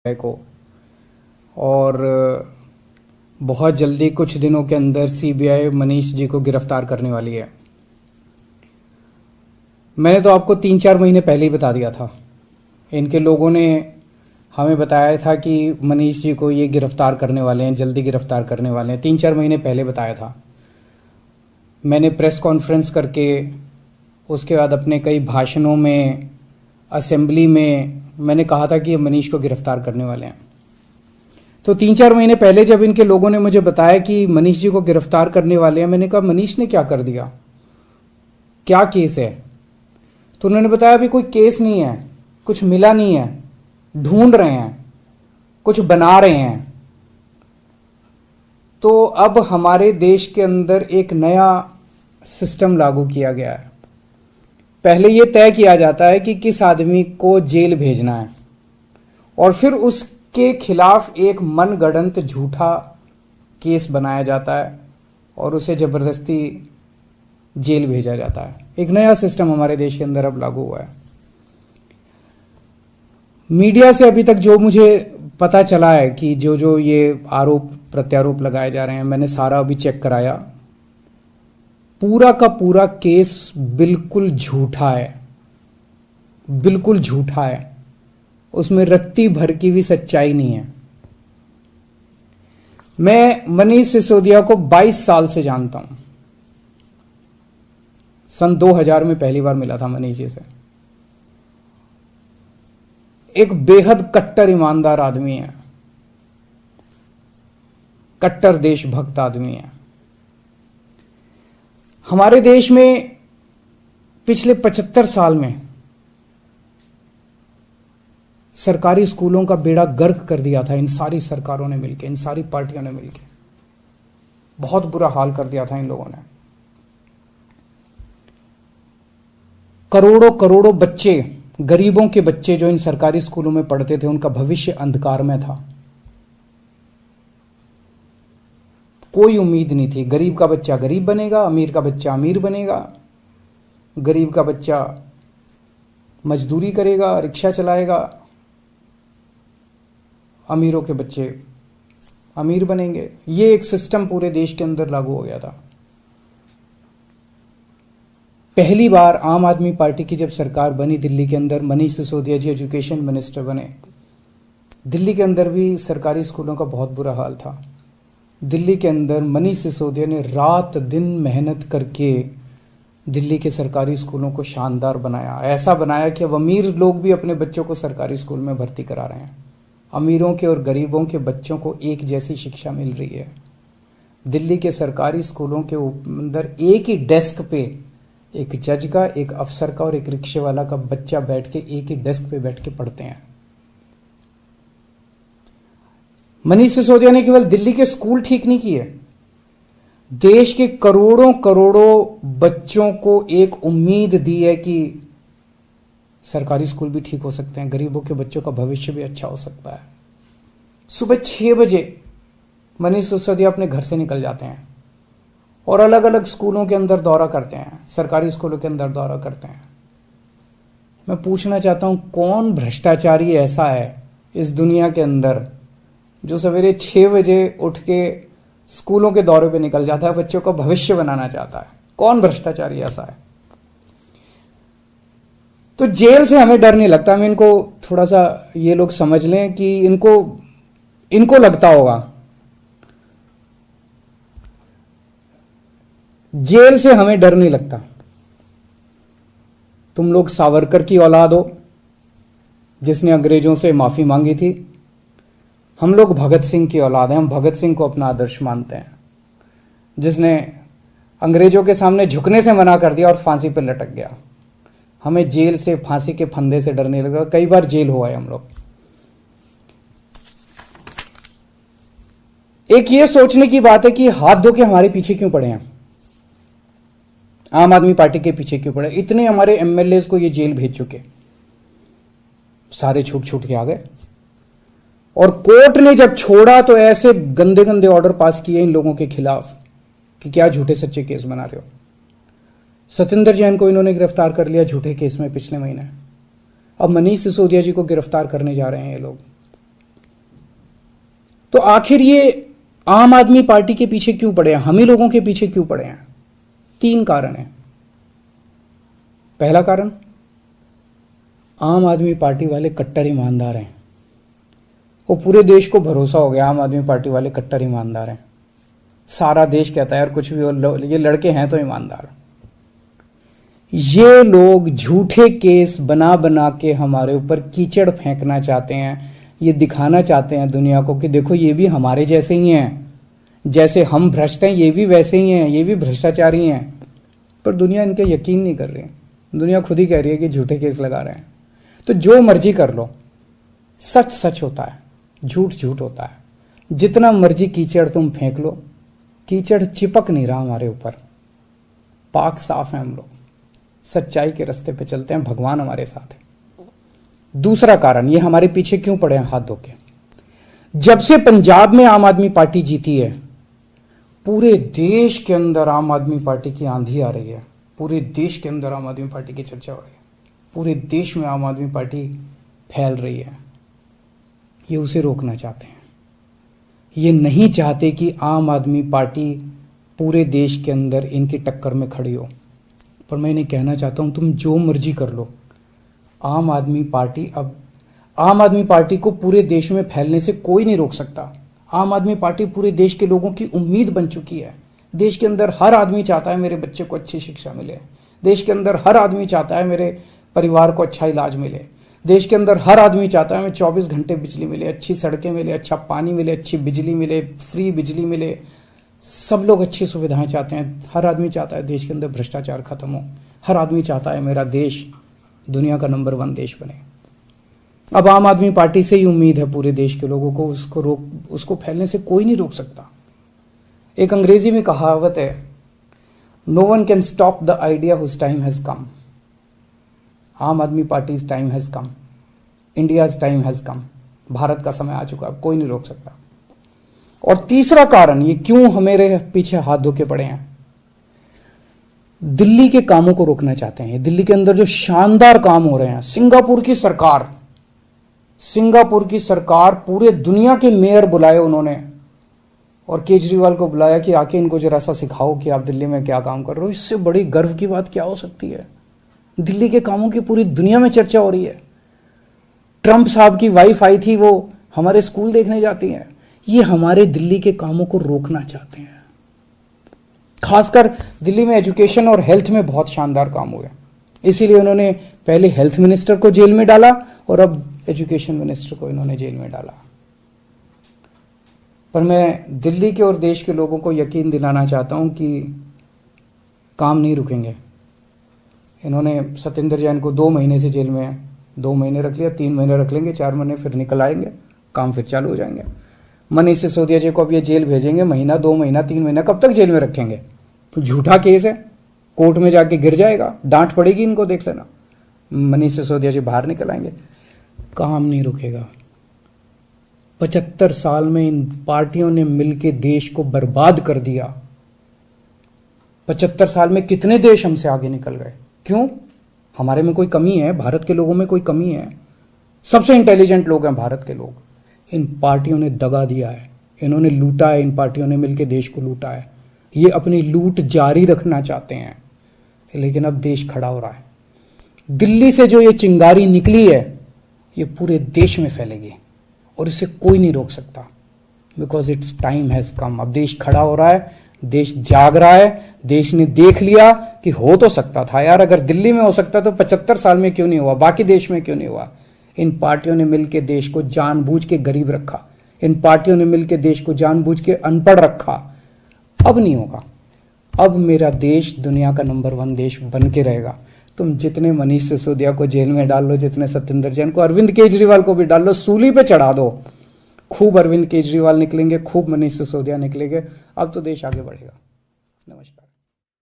को। और बहुत जल्दी कुछ दिनों के अंदर सीबीआई मनीष जी को गिरफ्तार करने वाली है। मैंने तो आपको 3-4 महीने पहले ही बता दिया था। इनके लोगों ने हमें बताया था कि मनीष जी को ये गिरफ्तार करने वाले हैं, जल्दी गिरफ्तार करने वाले हैं। 3-4 महीने पहले बताया था। मैंने प्रेस कॉन्फ्रेंस करके, उसके बाद अपने कई भाषणों में, असेंबली में मैंने कहा था कि ये मनीष को गिरफ्तार करने वाले हैं। तो 3-4 महीने पहले जब इनके लोगों ने मुझे बताया कि मनीष जी को गिरफ्तार करने वाले हैं, मैंने कहा मनीष ने क्या कर दिया, क्या केस है? तो उन्होंने बताया अभी कोई केस नहीं है, कुछ मिला नहीं है, ढूंढ रहे हैं, कुछ बना रहे हैं। तो अब हमारे देश के अंदर एक नया सिस्टम लागू किया गया है। पहले यह तय किया जाता है कि किस आदमी को जेल भेजना है, और फिर उसके खिलाफ एक मनगढ़ंत झूठा केस बनाया जाता है और उसे जबरदस्ती जेल भेजा जाता है। एक नया सिस्टम हमारे देश के अंदर अब लागू हुआ है। मीडिया से अभी तक जो मुझे पता चला है कि जो ये आरोप प्रत्यारोप लगाए जा रहे हैं, मैंने सारा अभी चेक कराया। पूरा का पूरा केस बिल्कुल झूठा है, बिल्कुल झूठा है। उसमें रत्ती भर की भी सच्चाई नहीं है। मैं मनीष सिसोदिया को 22 साल से जानता हूं। सन 2000 में पहली बार मिला था मनीष जी से। एक बेहद कट्टर ईमानदार आदमी है, कट्टर देशभक्त आदमी है। हमारे देश में पिछले 75 साल में सरकारी स्कूलों का बेड़ा गर्क कर दिया था इन सारी सरकारों ने मिलकर, इन सारी पार्टियों ने मिलकर। बहुत बुरा हाल कर दिया था इन लोगों ने। करोड़ों करोड़ों बच्चे, गरीबों के बच्चे जो इन सरकारी स्कूलों में पढ़ते थे, उनका भविष्य अंधकार में था। कोई उम्मीद नहीं थी। गरीब का बच्चा गरीब बनेगा, अमीर का बच्चा अमीर बनेगा। गरीब का बच्चा मजदूरी करेगा, रिक्शा चलाएगा। अमीरों के बच्चे अमीर बनेंगे। ये एक सिस्टम पूरे देश के अंदर लागू हो गया था। पहली बार आम आदमी पार्टी की जब सरकार बनी दिल्ली के अंदर, मनीष सिसोदिया जी एजुकेशन मिनिस्टर बने। दिल्ली के अंदर भी सरकारी स्कूलों का बहुत बुरा हाल था। दिल्ली के अंदर मनीष सिसोदिया ने रात दिन मेहनत करके दिल्ली के सरकारी स्कूलों को शानदार बनाया। ऐसा बनाया कि अब अमीर लोग भी अपने बच्चों को सरकारी स्कूल में भर्ती करा रहे हैं। अमीरों के और गरीबों के बच्चों को एक जैसी शिक्षा मिल रही है। दिल्ली के सरकारी स्कूलों के अंदर एक ही डेस्क पे एक जज का, एक अफसर का और एक रिक्शे वाला का बच्चा बैठ के एक ही डेस्क पे बैठ के पढ़ते हैं। मनीष सिसोदिया ने केवल दिल्ली के स्कूल ठीक नहीं किए, देश के करोड़ों करोड़ों बच्चों को एक उम्मीद दी है कि सरकारी स्कूल भी ठीक हो सकते हैं, गरीबों के बच्चों का भविष्य भी अच्छा हो सकता है। सुबह 6 बजे मनीष सिसोदिया अपने घर से निकल जाते हैं और अलग अलग स्कूलों के अंदर दौरा करते हैं, सरकारी स्कूलों के अंदर दौरा करते हैं। मैं पूछना चाहता हूं, कौन भ्रष्टाचारी ऐसा है इस दुनिया के अंदर जो सवेरे 6 बजे उठ के स्कूलों के दौरे पे निकल जाता है, बच्चों का भविष्य बनाना चाहता है? कौन भ्रष्टाचारी ऐसा है? तो जेल से हमें डर नहीं लगता। हमें इनको थोड़ा सा ये लोग समझ लें कि इनको लगता होगा जेल से हमें डर नहीं लगता। तुम लोग सावरकर की औलाद हो जिसने अंग्रेजों से माफी मांगी थी। हम लोग भगत सिंह की औलाद हैं। हम भगत सिंह को अपना आदर्श मानते हैं, जिसने अंग्रेजों के सामने झुकने से मना कर दिया और फांसी पर लटक गया। हमें जेल से, फांसी के फंदे से डर नहीं लगा। कई बार जेल हुआ है हम लोग। एक ये सोचने की बात है कि हाथ धो के हमारे पीछे क्यों पड़े हैं, आम आदमी पार्टी के पीछे क्यों पड़े? इतने हमारे एमएलए को ये जेल भेज चुके, सारे छूट छूट के आ गए। और कोर्ट ने जब छोड़ा तो ऐसे गंदे गंदे ऑर्डर पास किए इन लोगों के खिलाफ कि क्या झूठे सच्चे केस बना रहे हो। सत्येंद्र जैन को इन्होंने गिरफ्तार कर लिया झूठे केस में पिछले महीने। अब मनीष सिसोदिया जी को गिरफ्तार करने जा रहे हैं ये लोग। तो आखिर ये आम आदमी पार्टी के पीछे क्यों पड़े हैं, हम ही लोगों के पीछे क्यों पड़े हैं? 3 कारण है। पहला कारण, आम आदमी पार्टी वाले कट्टर ईमानदार हैं। वो पूरे देश को भरोसा हो गया, आम आदमी पार्टी वाले कट्टर ईमानदार हैं। सारा देश कहता है यार कुछ भी हो, ये लड़के हैं तो ईमानदार। ये लोग झूठे केस बना बना के हमारे ऊपर कीचड़ फेंकना चाहते हैं। ये दिखाना चाहते हैं दुनिया को कि देखो ये भी हमारे जैसे ही हैं, जैसे हम भ्रष्ट हैं ये भी वैसे ही हैं, ये भी भ्रष्टाचारी हैं। पर दुनिया इनके यकीन नहीं कर रही। दुनिया खुद ही कह रही है कि झूठे केस लगा रहे हैं। तो जो मर्जी कर लो, सच सच होता है, झूठ झूठ होता है। जितना मर्जी कीचड़ तुम फेंक लो, कीचड़ चिपक नहीं रहा हमारे ऊपर। पाक साफ है हम लोग, सच्चाई के रास्ते पे चलते हैं, भगवान हमारे साथ है। दूसरा कारण, ये हमारे पीछे क्यों पड़े हैं हाथ धो के? जब से पंजाब में आम आदमी पार्टी जीती है, पूरे देश के अंदर आम आदमी पार्टी की आंधी आ रही है। पूरे देश के अंदर आम आदमी पार्टी की चर्चा हो रही है। पूरे देश में आम आदमी पार्टी फैल रही है। ये उसे रोकना चाहते हैं। ये नहीं चाहते कि आम आदमी पार्टी पूरे देश के अंदर इनकी टक्कर में खड़ी हो। पर मैं इन्हें कहना चाहता हूं, तुम जो मर्जी कर लो, आम आदमी पार्टी को पूरे देश में फैलने से कोई नहीं रोक सकता। आम आदमी पार्टी पूरे देश के लोगों की उम्मीद बन चुकी है। देश के अंदर हर आदमी चाहता है मेरे बच्चे को अच्छी शिक्षा मिले। देश के अंदर हर आदमी चाहता है मेरे परिवार को अच्छा इलाज मिले। देश के अंदर हर आदमी चाहता है हमें 24 घंटे बिजली मिले, अच्छी सड़कें मिले, अच्छा पानी मिले, अच्छी बिजली मिले, फ्री बिजली मिले। सब लोग अच्छी सुविधाएं चाहते हैं। हर आदमी चाहता है देश के अंदर भ्रष्टाचार खत्म हो। हर आदमी चाहता है मेरा देश दुनिया का नंबर 1 देश बने। अब आम आदमी पार्टी से ही उम्मीद है पूरे देश के लोगों को, उसको फैलने से कोई नहीं रोक सकता। एक अंग्रेजी में कहावत है, no one can stop the idea whose time has come. Aam Aadmi party's time has come, India's time has come. Bharat का समय आ चुका, अब कोई नहीं रोक सकता। और तीसरा कारण, ये क्यों हमारे पीछे हाथ धो के पड़े हैं, दिल्ली के कामों को रोकना चाहते हैं। दिल्ली के अंदर जो शानदार काम हो रहे हैं, सिंगापुर की सरकार पूरे दुनिया के मेयर बुलाए उन्होंने, और केजरीवाल को बुलाया कि आके इनको जरा सा सिखाओ कि आप दिल्ली में क्या काम कर रहे हो। इससे बड़ी गर्व की बात क्या हो सकती है? दिल्ली के कामों की पूरी दुनिया में चर्चा हो रही है। ट्रंप साहब की वाइफ आई थी, वो हमारे स्कूल देखने जाती हैं। ये हमारे दिल्ली के कामों को रोकना चाहते हैं। खासकर दिल्ली में एजुकेशन और हेल्थ में बहुत शानदार काम हुए, इसीलिए उन्होंने पहले हेल्थ मिनिस्टर को जेल में डाला और अब एजुकेशन मिनिस्टर को इन्होंने जेल में डाला। पर मैं दिल्ली के और देश के लोगों को यकीन दिलाना चाहता हूं कि काम नहीं रुकेंगे। इन्होंने सत्येंद्र जैन को 2 महीने से जेल में है, 2 महीने रख लिया, 3 महीने रख लेंगे, 4 महीने फिर निकल आएंगे, काम फिर चालू हो जाएंगे। मनीष सिसोदिया जी को अब ये जेल भेजेंगे, महीना, 2 महीना, 3 महीना, कब तक जेल में रखेंगे? तो झूठा केस है, कोर्ट में जाके गिर जाएगा, डांट पड़ेगी इनको, देख लेना। मनीष सिसोदिया जी बाहर निकल आएंगे। काम नहीं रुकेगा। 75 साल में इन पार्टियों ने मिलकर देश को बर्बाद कर दिया। 75 साल में कितने देश हमसे आगे निकल गए? क्यों? हमारे में कोई कमी है? भारत के लोगों में कोई कमी है? सबसे इंटेलिजेंट लोग हैं भारत के लोग। इन पार्टियों ने दगा दिया है, इन्होंने लूटा है, इन पार्टियों ने मिलकर देश को लूटा है। ये अपनी लूट जारी रखना चाहते हैं, लेकिन अब देश खड़ा हो रहा है। दिल्ली से जो ये चिंगारी निकली है, ये पूरे देश में फैलेगी और इसे कोई नहीं रोक सकता, बिकॉज इट्स टाइम हैज कम। अब देश खड़ा हो रहा है, देश जाग रहा है। देश ने देख लिया कि हो तो सकता था यार, अगर दिल्ली में हो सकता तो 75 साल में क्यों नहीं हुआ, बाकी देश में क्यों नहीं हुआ? इन पार्टियों ने मिलकर देश को जानबूझ के गरीब रखा, इन पार्टियों ने मिलकर देश को जानबूझ के अनपढ़ रखा। अब नहीं होगा। अब मेरा देश दुनिया का नंबर 1 देश बन के रहेगा। तुम जितने मनीष सिसोदिया को जेल में डाल लो, जितने सत्येंद्र जैन को, अरविंद केजरीवाल को भी डाल लो, सूली पे चढ़ा दो। खूब अरविंद केजरीवाल निकलेंगे, खूब मनीष सिसोदिया निकलेंगे। अब तो देश आगे बढ़ेगा। नमस्कार।